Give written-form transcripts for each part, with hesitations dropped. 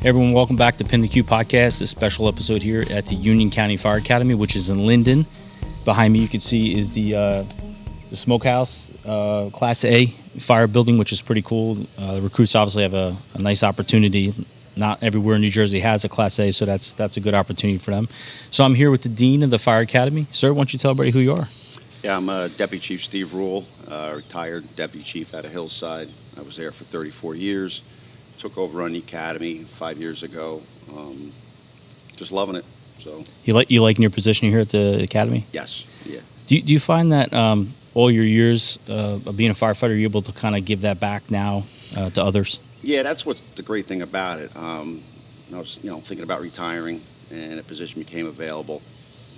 Hey everyone, welcome back to PintheQ podcast, a special episode here at the Union County Fire Academy, which is in Linden. Behind me you can see is the smokehouse, Class A fire building, which is pretty cool. The recruits obviously have a nice opportunity. Not everywhere in New Jersey has a Class A, so that's a good opportunity for them. So I'm here with the Dean of the Fire Academy. Sir, why don't you tell everybody who you are? Yeah, I'm Deputy Chief Steven Ruhl, retired Deputy Chief out of Hillside. I was there for 34 years. Took over on the academy 5 years ago. Just loving it. So You liking your position here at the academy? yes, yeah. Do you find that all your years of being a firefighter, you're able to kind of give that back now to others? Yeah, that's what's the great thing about it. I was thinking about retiring, and a position became available.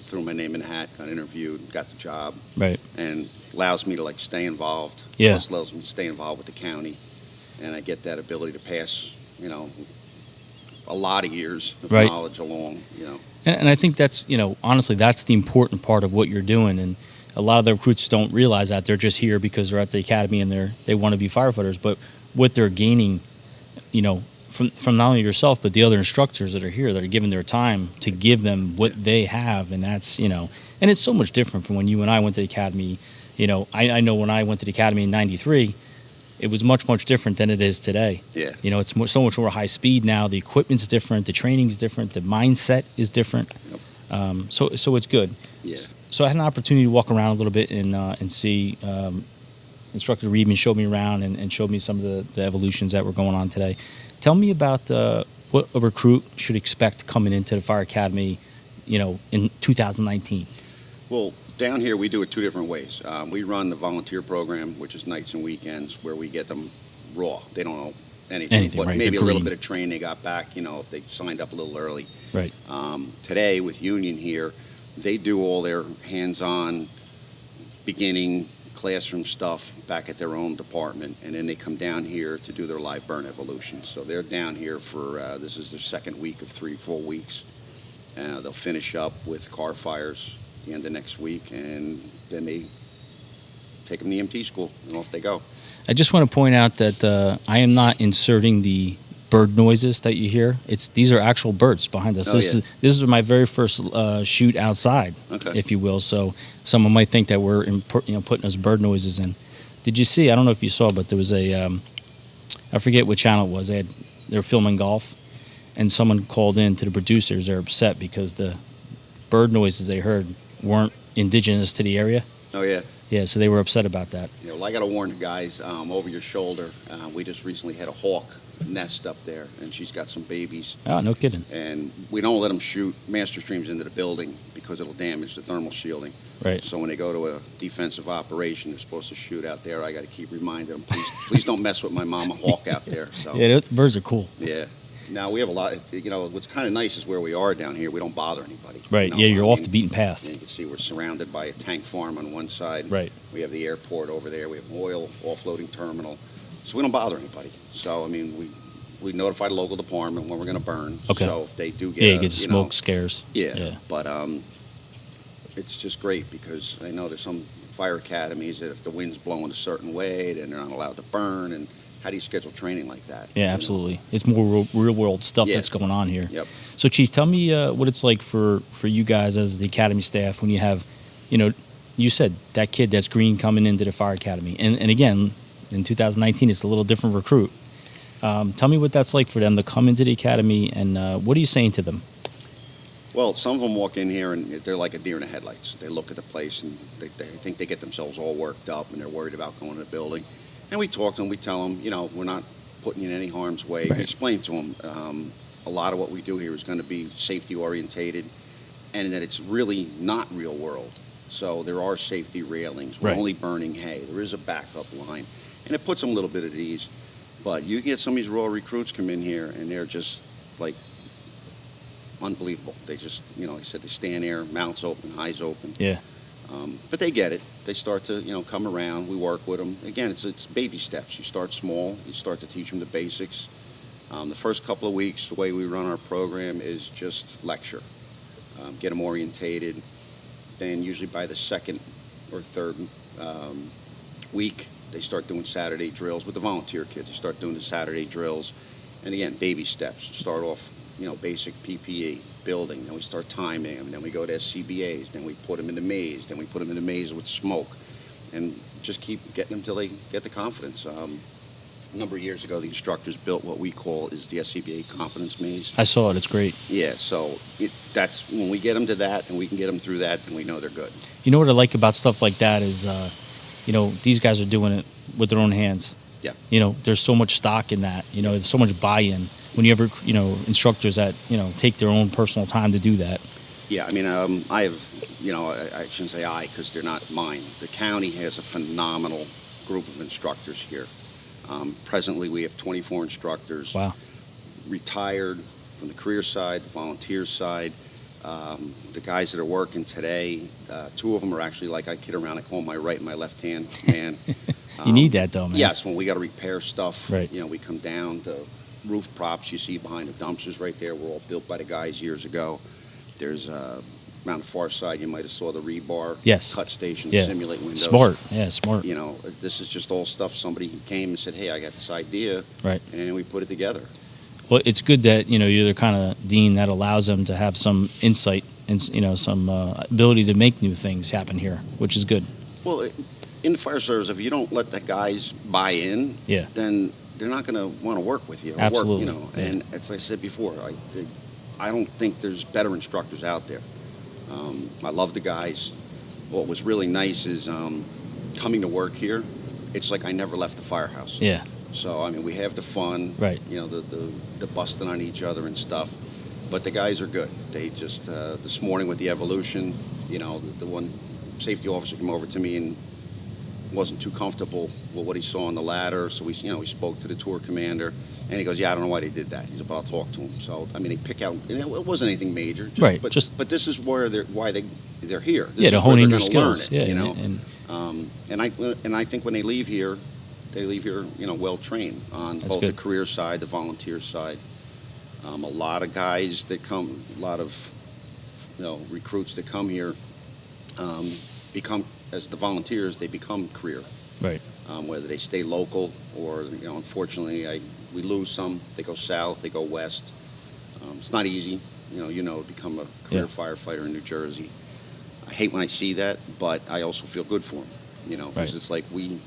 Threw my name in the hat, got interviewed, got the job. Right. And allows me to stay involved. Yeah. Plus allows me to stay involved with the county. And I get that ability to pass, a lot of years of Right. knowledge along, And I think that's, honestly, that's the important part of what you're doing. And a lot of the recruits don't realize that. They're just here because they're at the academy and they want to be firefighters. But what they're gaining, from not only yourself, but the other instructors that are here, that are giving their time to give them what they have. And that's, and it's so much different from when you and I went to the academy. I know when I went to the academy in 93, it was much, much different than it is today. Yeah. It's so much more high speed now. The equipment's different. The training's different. The mindset is different. Yep. So it's good. Yeah. So I had an opportunity to walk around a little bit and see. Instructor Reedman showed me around and showed me some of the evolutions that were going on today. Tell me about what a recruit should expect coming into the Fire Academy, in 2019. Well, down here we do it two different ways. We run the volunteer program, which is nights and weekends, where we get them raw. They don't know anything but right, maybe a they're little green. bit of training they got back, if they signed up a little early. Right. Today with Union here, they do all their hands-on beginning classroom stuff back at their own department, and then they come down here to do their live burn evolution. So they're down here for, this is their second week of 3 full weeks. They'll finish up with car fires the end of next week, and then they take them to EMT school, and off they go. I just want to point out that I am not inserting the bird noises that you hear. These are actual birds behind us. Oh, This is my very first shoot outside, Okay. if you will. So someone might think that we're putting those bird noises in. Did you see? I don't know if you saw, but there was I forget what channel it was. They were filming golf, and someone called in to the producers. They're upset because the bird noises they heard weren't indigenous to the area. Oh, yeah. Yeah, so they were upset about that. I got to warn the guys, over your shoulder, we just recently had a hawk nest up there, and she's got some babies. Oh, no kidding. And we don't let them shoot master streams into the building because it'll damage the thermal shielding. Right. So when they go to a defensive operation, they're supposed to shoot out there. I got to keep reminding them, please don't mess with my mama hawk out there. So Yeah, the birds are cool. yeah. Now we have a lot. What's kind of nice is where we are down here. We don't bother anybody. Right. Yeah, you're off the beaten path. You can see we're surrounded by a tank farm on one side. Right. We have the airport over there. We have an oil offloading terminal. So we don't bother anybody. So we notify the local department when we're going to burn. Okay. So if they do get Yeah, you get the smoke scares. Yeah. But it's just great because I know there's some fire academies that if the wind's blowing a certain way, then they're not allowed to burn. And how do you schedule training like that? Yeah, absolutely. It's more real world stuff Yeah. that's going on here. Yep. So, Chief, tell me what it's like for you guys as the academy staff when you have, you said that kid that's green coming into the fire academy. And again, in 2019, it's a little different recruit. Tell me what that's like for them to come into the academy, and what are you saying to them? Well, some of them walk in here and they're like a deer in the headlights. They look at the place and they think they get themselves all worked up and they're worried about going to the building. And we talk to them, we tell them, we're not putting you in any harm's way. Right. We explain to them a lot of what we do here is going to be safety orientated and that it's really not real world. So there are safety railings. We're Right. only burning hay. There is a backup line. And it puts them a little bit at ease. But you get some of these raw recruits come in here and they're just like unbelievable. They just, like I said, they stand there, mouths open, eyes open. Yeah. But they get it. They start to, come around. We work with them. Again, it's baby steps. You start small. You start to teach them the basics. The first couple of weeks, the way we run our program is just lecture. Get them orientated. Then usually by the second or third week, they start doing Saturday drills with the volunteer kids. They start doing the Saturday drills. And again, baby steps. Start off, basic PPE, building. Then we start timing them. Then we go to SCBAs. Then we put them in the maze. Then we put them in the maze with smoke. And just keep getting them till they get the confidence. A number of years ago, the instructors built what we call is the SCBA confidence maze. I saw it. It's great. Yeah, so that's when we get them to that and we can get them through that, then we know they're good. You know what I like about stuff like that is, these guys are doing it with their own hands. Yeah. There's so much stock in that. There's so much buy-in. When you ever, instructors that, take their own personal time to do that. Yeah, I mean, I have, I shouldn't say I because they're not mine. The county has a phenomenal group of instructors here. Presently, we have 24 instructors. Wow. Retired from the career side, the volunteer side. The guys that are working today, two of them are actually, like I kid around, I call them my right and my left hand man. You need that, though, man. Yes, when we got to repair stuff, right. We come down. The roof props you see behind the dumpsters right there were all built by the guys years ago. There's around the far side, you might have saw the rebar cut station to simulate windows. Smart. Yeah, smart. This is just all stuff somebody came and said, hey, I got this idea. Right. And we put it together. Well, it's good that, you're the kind of dean that allows them to have some insight and, some ability to make new things happen here, which is good. Well, in the fire service, if you don't let the guys buy in, then they're not going to want to work with you. Or Absolutely. Work, And as I said before, I don't think there's better instructors out there. I love the guys. What was really nice is coming to work here, it's like I never left the firehouse. Yeah. So, I mean, we have the fun, right. The busting on each other and stuff. But the guys are good. They just, this morning with the evolution, the one safety officer came over to me and wasn't too comfortable with what he saw on the ladder. So we spoke to the tour commander. And he goes, yeah, I don't know why they did that. He said, but I'll talk to him. So, I mean, they pick out, it wasn't anything major. Right. But this is where why they're here. This to is hone in where your they're skills. Learn it, And I think when they leave here, well trained on That's both good. the career side, the volunteer side. A lot of guys that come, a lot of recruits that come here become, as the volunteers, they become career. Right. Whether they stay local or, unfortunately, we lose some. They go south, they go west. It's not easy, to become a career firefighter in New Jersey. I hate when I see that, but I also feel good for them, because it's like we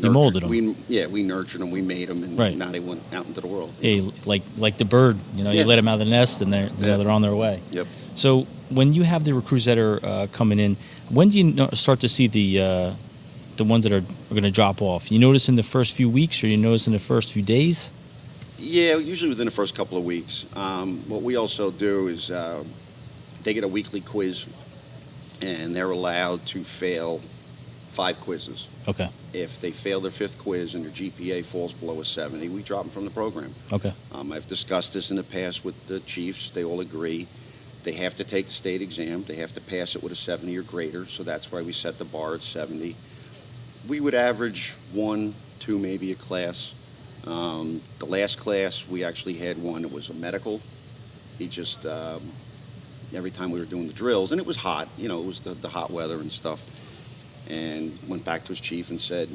molded them. We nurtured them, we made them, and now they went out into the world. Yeah, like the bird, you let them out of the nest, and they're on their way. Yep. So when you have the recruits that are coming in, when do you start to see the ones that are going to drop off? You notice in the first few weeks, or you notice in the first few days? Yeah, usually within the first couple of weeks. What we also do is they get a weekly quiz, and they're allowed to fail 5 quizzes. Okay. If they fail their 5th quiz and their GPA falls below a 70, we drop them from the program. Okay. I've discussed this in the past with the chiefs. They all agree. They have to take the state exam. They have to pass it with a 70 or greater, so that's why we set the bar at 70. We would average 1, 2, maybe a class. The last class, we actually had one that was a medical. He just, every time we were doing the drills, and it was hot, it was the hot weather and stuff, and went back to his chief and said,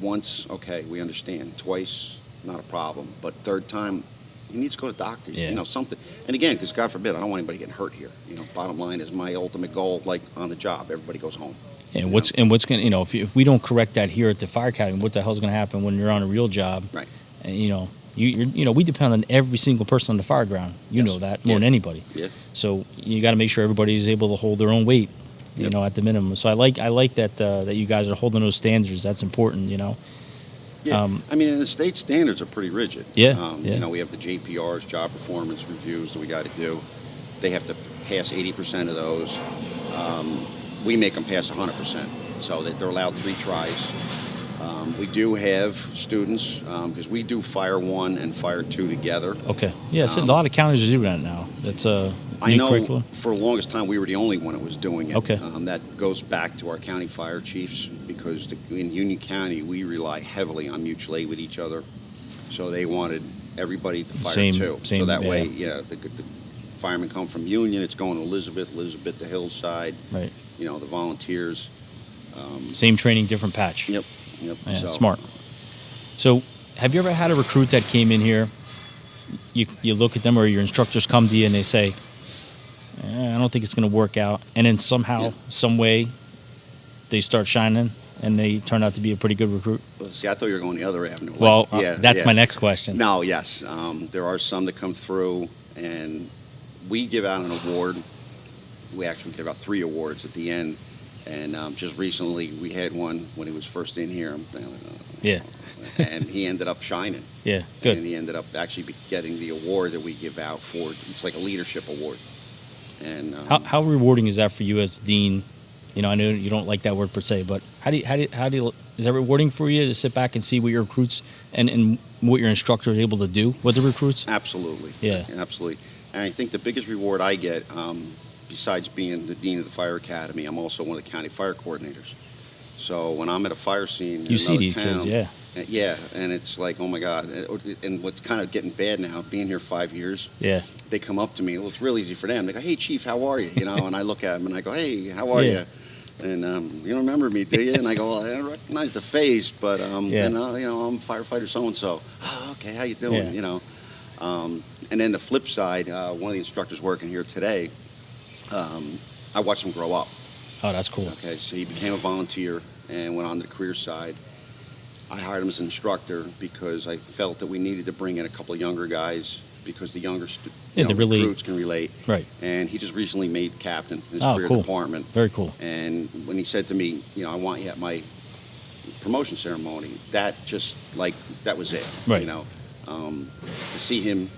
once, okay, we understand. Twice, not a problem. But 3rd time, he needs to go to doctors, something. And again, because God forbid, I don't want anybody getting hurt here. Bottom line is my ultimate goal, like on the job, everybody goes home. And what's going to, if we don't correct that here at the fire academy, what the hell's going to happen when you're on a real job? Right. And, we depend on every single person on the fire ground. You know that more than anybody. Yeah. So you got to make sure everybody's able to hold their own weight, at the minimum. So I like that that you guys are holding those standards. That's important, Yeah. I mean, and the state standards are pretty rigid. Yeah. We have the JPRs, job performance reviews that we got to do. They have to pass 80% of those. We make them pass 100%, so that they're allowed 3 tries. We do have students, because we do Fire 1 and Fire 2 together. Okay. Yeah, so a lot of counties are doing that now. That's a I know curriculum. For the longest time we were the only one that was doing it. Okay. That goes back to our county fire chiefs, because in Union County we rely heavily on mutual aid with each other. So they wanted everybody to fire too. So that way, the firemen come from Union, it's going to Elizabeth to Hillside. Right. The volunteers. Same training, different patch. Yep. Yeah, smart. So have you ever had a recruit that came in here, you look at them or your instructors come to you and they say, I don't think it's going to work out, and then somehow, some way, they start shining and they turn out to be a pretty good recruit? Well, see, I thought you were going the other avenue. Well, that's my next question. No, yes. There are some that come through, and we give out an award. We actually give out 3 awards at the end. And just recently, we had one when he was first in here. Yeah. And he ended up shining. Yeah, good. And he ended up actually getting the award that we give out for. It's like a leadership award. And how rewarding is that for you as dean? You know, I know you don't like that word per se, but how do you is that rewarding for you to sit back and see what your recruits and what your instructor is able to do with the recruits? Absolutely. Yeah. Absolutely. And I think the biggest reward I get, besides being the dean of the fire academy, I'm also one of the county fire coordinators. So when I'm at a fire scene in you see another these town, kids, yeah, and it's like, oh my God. And what's kind of getting bad now, being here 5 years, yeah, they come up to me. Well, it's real easy for them. They go, hey, Chief, how are you? You know, and I look at them and I go, hey, how are you? And you don't remember me, do you? And I go, well, I recognize the face, but I'm firefighter so-and-so. Oh, okay, how you doing? Yeah. You know, and then the flip side, one of the instructors working here today, I watched him grow up. Oh, that's cool. Okay, so he became a volunteer and went on to the career side. I hired him as an instructor because I felt that we needed to bring in a couple of younger guys because the younger recruits can relate. Right. And he just recently made captain in his career cool. department. Very cool. And when he said to me, I want you at my promotion ceremony, that was it. Right. You know, to see him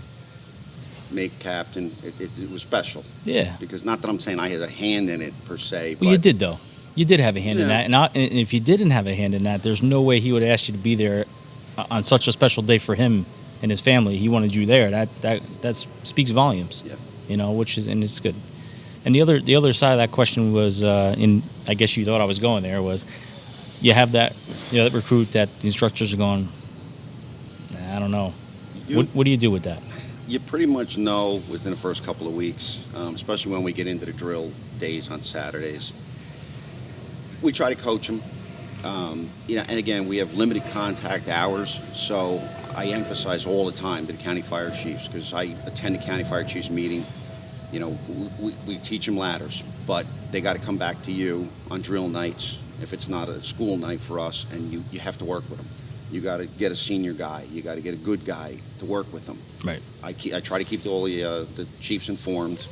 make captain, it was special. Yeah. Because not that I'm saying I had a hand in it per se. Well, but you did though. You did have a hand in that, and if you didn't have a hand in that, there's no way he would ask you to be there on such a special day for him and his family. He wanted you there. That speaks volumes. Yeah. And it's good. And the other side of that question was, I guess you thought I was going there, was you have that recruit that the instructors are going, I don't know. What do you do with that? You pretty much know within the first couple of weeks, especially when we get into the drill days on Saturdays. We try to coach them. And again, we have limited contact hours, so I emphasize all the time to the county fire chiefs, because I attend the county fire chiefs meeting. We teach them ladders, but they got to come back to you on drill nights if it's not a school night for us, and you have to work with them. You got to get a senior guy. You got to get a good guy to work with them. Right. I try to keep all the chiefs informed.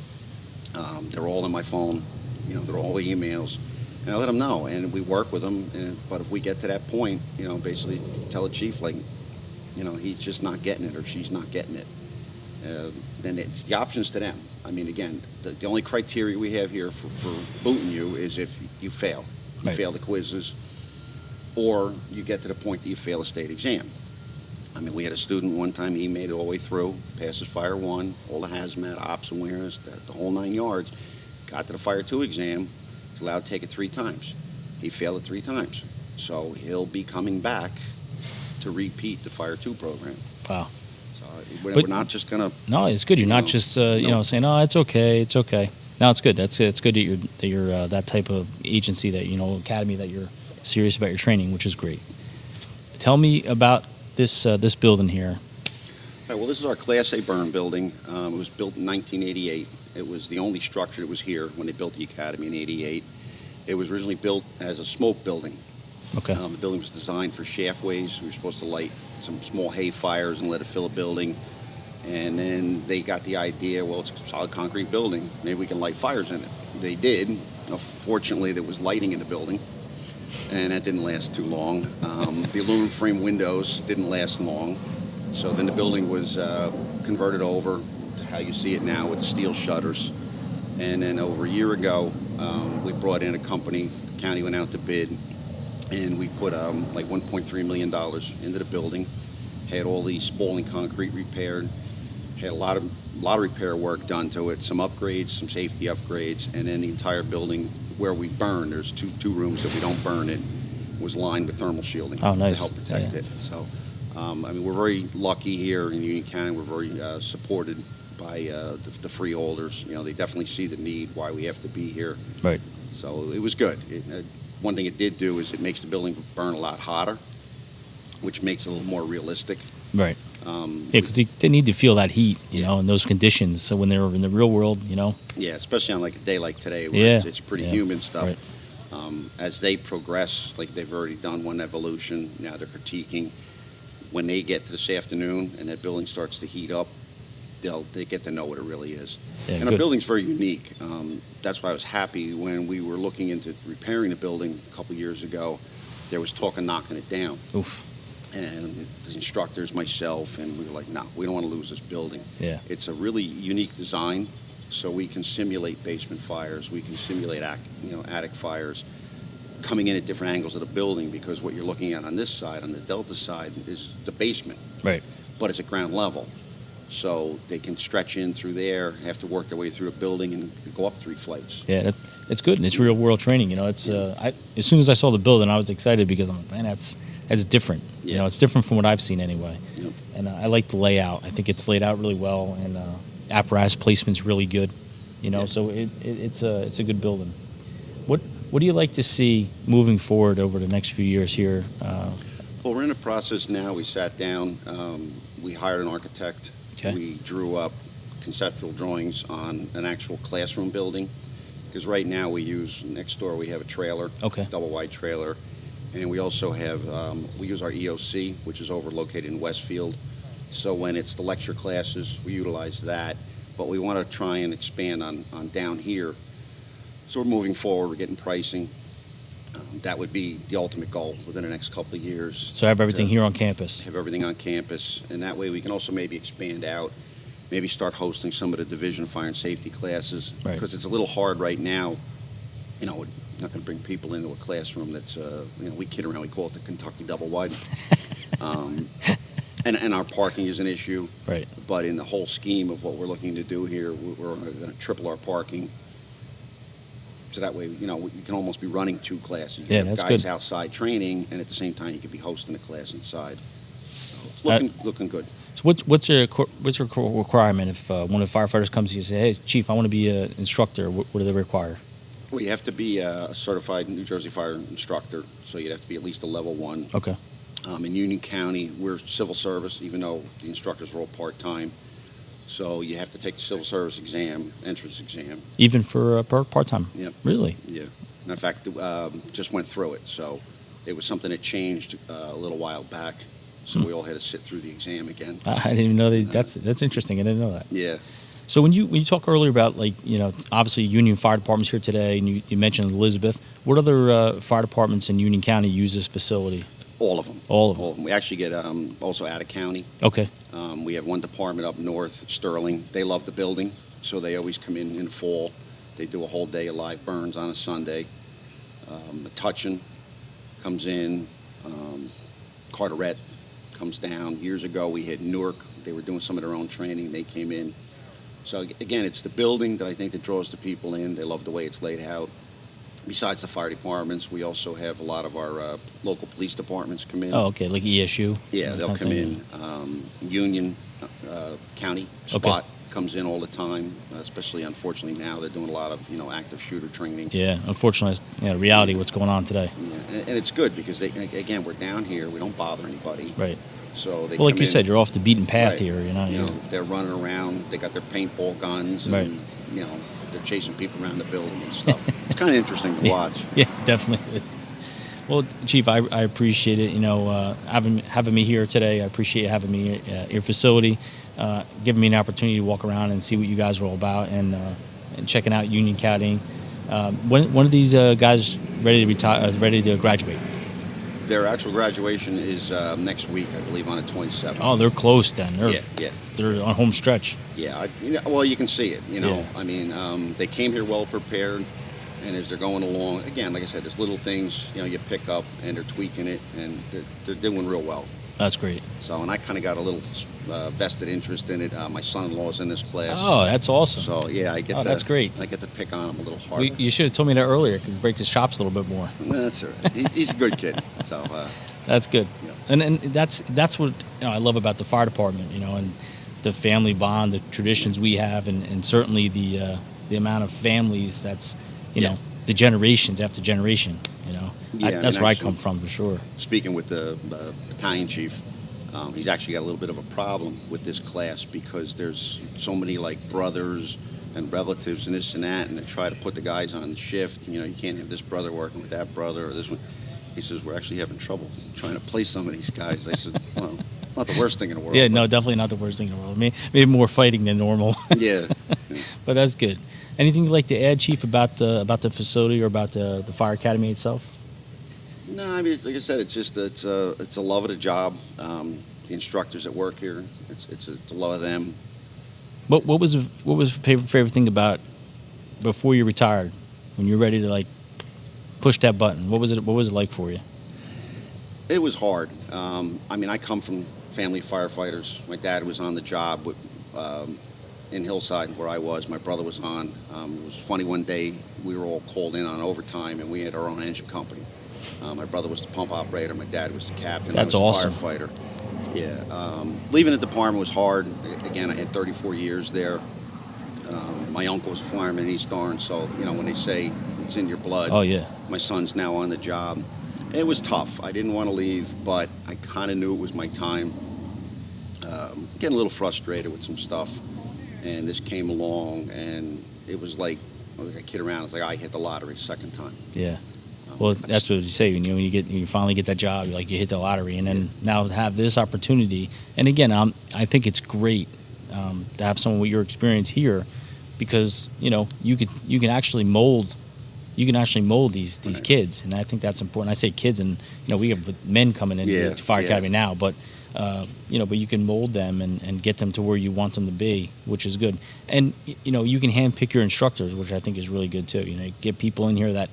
They're all in my phone. They're all emails. And I let them know, and we work with them. But if we get to that point, basically tell the chief, he's just not getting it or she's not getting it. Then it's the options to them. I mean, again, the only criteria we have here for booting you is if you fail. You fail the quizzes, or you get to the point that you fail a state exam. I mean, we had a student one time, he made it all the way through, passes Fire 1, all the hazmat, ops awareness, the whole 9 yards, got to the Fire 2 exam, was allowed to take it 3 times. He failed it 3 times. So he'll be coming back to repeat the Fire 2 program. Wow. So we're not just going to... No, it's good. You're not just, saying, oh, it's okay. No, it's good. It's good that you're that type of agency, that, academy, that you're serious about your training, which is great. Tell me about this building here. Right, well, this is our Class A burn building. It was built in 1988. It was the only structure that was here when they built the academy in '88. It was originally built as a smoke building. Okay. The building was designed for shaftways. We were supposed to light some small hay fires and let it fill a building. And then they got the idea, well, it's a solid concrete building. Maybe we can light fires in it. They did. Fortunately, there was lighting in the building, and that didn't last too long. The aluminum frame windows didn't last long. So then the building was converted over to how you see it now with the steel shutters. And then over a year ago, we brought in a company. The county went out to bid, and we put like $1.3 million into the building. Had all the spalling concrete repaired. Had a lot of repair work done to it, some upgrades, some safety upgrades, and then the entire building where we burn, there's two rooms that we don't burn in, was lined with thermal shielding to help protect it. So, we're very lucky here in Union County. We're very supported by the freeholders. They definitely see the need, why we have to be here. Right. So it was good. One thing it did do is it makes the building burn a lot hotter. which makes it a little more realistic. Right. Yeah, because they need to feel that heat, you know, in those conditions. So when they're in the real world, you know. Yeah, especially on like a day like today where it's pretty humid stuff. Right. As they progress, like they've already done one evolution, now they're critiquing. When they get to this afternoon and that building starts to heat up, they get to know what it really is. Yeah, and good. our building's very unique. That's why I was happy when we were looking into repairing the building a couple years ago. There was talk of knocking it down. Oof. And the instructors, myself, and we were like, no, we don't want to lose this building. Yeah. It's a really unique design, so we can simulate basement fires. We can simulate attic fires coming in at different angles of the building, because what you're looking at on this side, on the Delta side, is the basement. Right. But it's at ground level. So they can stretch in through there, have to work their way through a building and go up 3 flights. Yeah, it's good, and it's real world training. You know, it's as soon as I saw the building, I was excited because I'm like, man, that's different. Yeah. You know, it's different from what I've seen anyway. Yep. And I like the layout. I think it's laid out really well, and apparatus placement's really good. You know, so it's a good building. What do you like to see moving forward over the next few years here? Well, we're in the process now. We sat down. We hired an architect. Okay. We drew up conceptual drawings on an actual classroom building, because right now next door we have a trailer, Okay. double wide trailer, and we also have, we use our EOC, which is located in Westfield. So when it's the lecture classes, we utilize that, but we want to try and expand on down here. So we're moving forward, we're getting pricing. That would be the ultimate goal within the next couple of years. So have everything here on campus. Have everything on campus, and that way we can also maybe expand out, maybe start hosting some of the Division of Fire and Safety classes, Right. because it's a little hard right now. You know, we're not going to bring people into a classroom that's, we kid around, we call it the Kentucky double wide. And our parking is an issue. Right. But in the whole scheme of what we're looking to do here, we're going to triple our parking. So that way, you can almost be running 2 classes. You Yeah, have that's guys good. outside training, and at the same time, you could be hosting a class inside. So it's looking good. So what's your requirement if one of the firefighters comes to you and says, "Hey, Chief, I want to be an instructor"? What do they require? Well, you have to be a certified New Jersey fire instructor, so you'd have to be at least a level 1. Okay. In Union County, we're civil service, even though the instructors are all part-time. So you have to take the civil service exam, entrance exam. Even for part-time? Yep. Really? Yeah. And in fact, just went through it. So it was something that changed a little while back. So we all had to sit through the exam again. I didn't even know that's interesting. I didn't know that. Yeah. So when you talk earlier about, like, obviously Union Fire Department's here today, and you mentioned Elizabeth. What other fire departments in Union County use this facility? All of them. All of them. We actually get also out of county. Okay. We have one department up north, Sterling. They love the building, so they always come in the fall. They do a whole day of live burns on a Sunday. Metuchen comes in. Carteret comes down. Years ago, we had Newark. They were doing some of their own training. They came in. So, again, it's the building that I think that draws the people in. They love the way it's laid out. Besides the fire departments, we also have a lot of our local police departments come in. Oh, okay, like ESU? Yeah, they'll come in. Union County SPOT comes in all the time, especially, unfortunately, now they're doing a lot of, active shooter training. Yeah, unfortunately, reality, what's going on today. Yeah, and it's good because, again, we're down here. We don't bother anybody. Right. So they well, like come you in, said, you're off the beaten path right. here, They're running around. They got their paintball guns and, right. They're chasing people around the building and stuff. It's kind of interesting to watch. Yeah, definitely is. Well, Chief, I appreciate it. Having me here today. I appreciate having me at your facility, giving me an opportunity to walk around and see what you guys are all about, and checking out Union County. When are these guys ready to retire? Ready to graduate? Their actual graduation is next week, I believe, on the 27th. Oh, they're close then. They're on home stretch. Yeah, well, you can see it. Yeah. I mean, they came here well prepared, and as they're going along, again, like I said, there's little things you pick up, and they're tweaking it, and they're doing real well. That's great. So, and I kind of got a little vested interest in it. My son-in-law's in this class. Oh, that's awesome. So yeah, I get to. That's great. I get to pick on him a little harder. You should have told me that earlier. I could break his chops a little bit more. That's all right. He's a good kid. So. That's good. Yeah. And that's what I love about the fire department. And the family bond, the traditions we have, and certainly the amount of families that's the generations after generation. Yeah, that's where I come from for sure. Speaking with the battalion chief. He's actually got a little bit of a problem with this class because there's so many like brothers and relatives and this and that, and they try to put the guys on shift. You know, you can't have this brother working with that brother or this one. He says, we're actually having trouble trying to place some of these guys. I said, well, not the worst thing in the world. Yeah, no, definitely not the worst thing in the world. Maybe more fighting than normal. Yeah. But that's good. Anything you'd like to add, Chief, about the facility or about the fire academy itself? No, I mean, like I said, it's just it's a love of the job. The instructors that work here, it's a love of them. What was your favorite thing about before you retired, when you're ready to like push that button? What was it like for you? It was hard. I mean, I come from family of firefighters. My dad was on the job in Hillside where I was. My brother was on. It was funny, one day we were all called in on overtime and we had our own engine company. My brother was the pump operator. My dad was the captain. That's I was awesome. a firefighter. Yeah. Leaving the department was hard. Again, I had 34 years there. My uncle was a fireman in East Orange, so, you know, when they say it's in your blood. Oh, yeah. My son's now on the job. It was tough. I didn't want to leave, but I kind of knew it was my time. Getting a little frustrated with some stuff, and this came along, and it was like I kid around. It's like I hit the lottery second time. Yeah. Well, that's what you say when you finally get that job, you hit the lottery, and then now to have this opportunity. And again, I think it's great to have someone with your experience here, because you can actually mold these Right. kids, and I think that's important. I say kids, and we have men coming into the fire academy now, but but you can mold them and get them to where you want them to be, which is good. And you can handpick your instructors, which I think is really good too. Get people in here that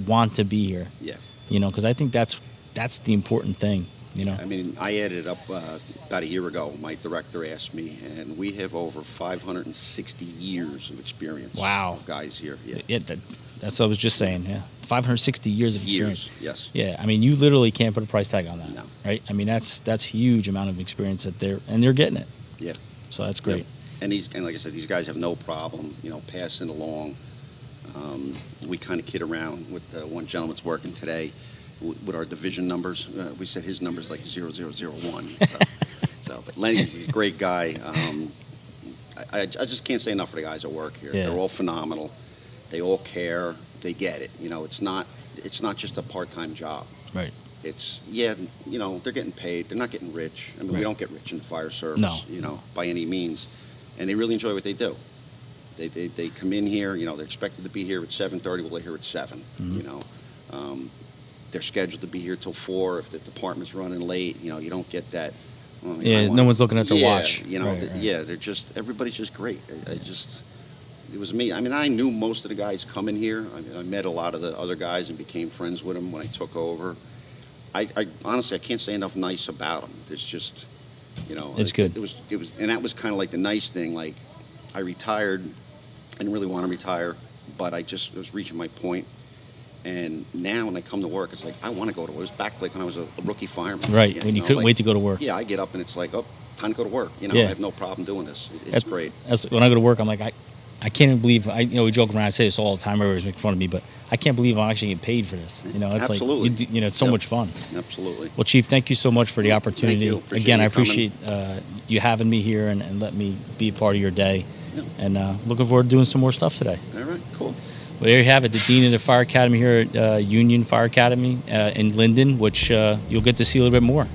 want to be here. Yeah. Because I think that's the important thing. I mean, I added up about a year ago. My director asked me, and we have over 560 years of experience. Wow. Of guys here. Yeah. Yeah, that's what I was just saying. Yeah, 560 years of experience. Yes. Yeah, I mean, you literally can't put a price tag on that. No. Right? I mean, that's a huge amount of experience that they're getting it. Yeah. So that's great. Yep. And like I said, these guys have no problem, passing along. We kind of kid around with one gentleman that's working today with our division numbers. We said his number's like 0001. But he's a great guy. I just can't say enough for the guys that work here. Yeah. They're all phenomenal. They all care. They get it. It's not just a part-time job. Right. It's they're getting paid. They're not getting rich. I mean, Right. we don't get rich in the fire service. No. By any means, and they really enjoy what they do. They come in here. They're expected to be here at 7:30. Well, they're here at 7. Mm-hmm. They're scheduled to be here till 4. If the department's running late, you don't get that. No one's looking at their watch. Right. They're everybody's just great. It was me. I mean, I knew most of the guys coming here. I met a lot of the other guys and became friends with them when I took over. I honestly, I can't say enough nice about them. It's just, It's good. It was, and that was kind of like the nice thing. Like, I retired. I didn't really want to retire, but I just was reaching my point. And now when I come to work, it's like, I want to go to work. It was back like when I was a rookie fireman. Right, when you couldn't wait to go to work. Yeah, I get up and it's like, oh, time to go to work. I Yeah. have no problem doing this. It's great. When I go to work, I'm like, I can't believe, we joke around, I say this all the time, everybody's making fun of me, but I can't believe I'm actually getting paid for this. It's Absolutely. like, it's so Yep. much fun. Absolutely. Well, Chief, thank you so much for the opportunity. Thank you. Appreciate Again, I you coming. appreciate you having me here and letting me be a part of your day. Yeah. And looking forward to doing some more stuff today. All right, cool. Well, there you have it, the Dean of the Fire Academy here at Union Fire Academy in Linden, which you'll get to see a little bit more.